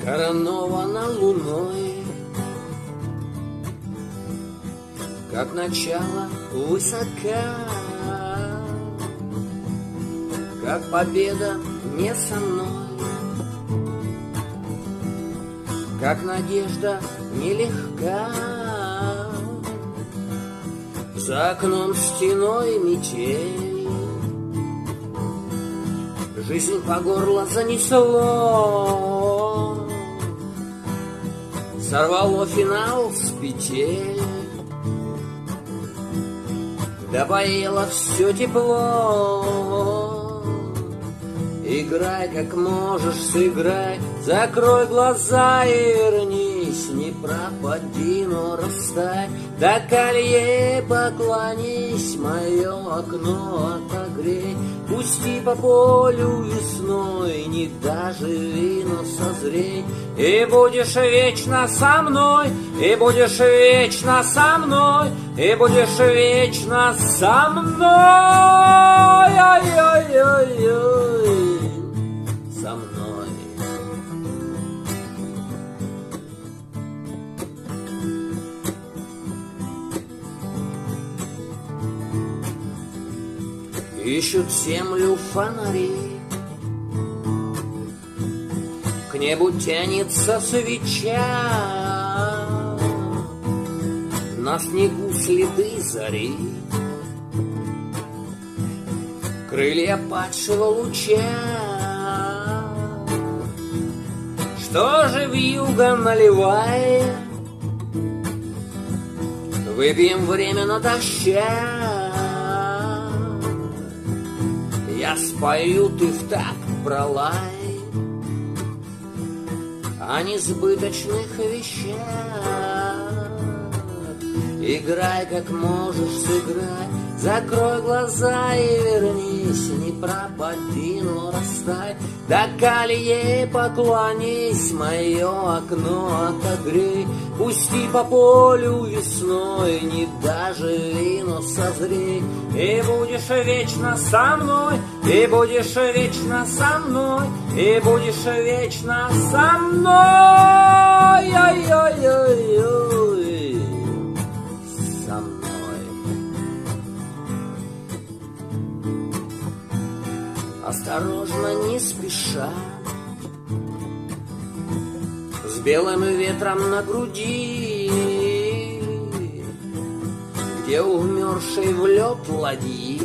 Коронована луной, как начало высока, как победа не со мной, как надежда нелегка. За окном стеной метель, жизнь по горло занесло, сорвало финал с петель, да поело все тепло. Играй, как можешь, сыграй, закрой глаза и вернись, не пропади, но растай. До колье поклонись, мое окно отогрей, пусти по полю весной, не доживи, но созрей. И будешь вечно со мной, и будешь вечно со мной, и будешь вечно со мной, ой-ой-ой-ой, со мной. Ищут землю фонари, к небу тянется свеча, на снегу следы зари, крылья падшего луча. Что же вьюга, наливай, выпьем время натощак. Я спою, ты в такт пролай о несбыточных вещах. Играй, как можешь, сыграй, закрой глаза и вернись, не пропади, но растай. До колье поклонись, мое окно отогрей, пусти по полю весной, не доживи, но созрей. И будешь вечно со мной, и будешь вечно со мной, и будешь вечно со мной, ой-ой-ой-ой, со мной. Осторожно, не спеша, с белым ветром на груди, где умерший в лед ладьи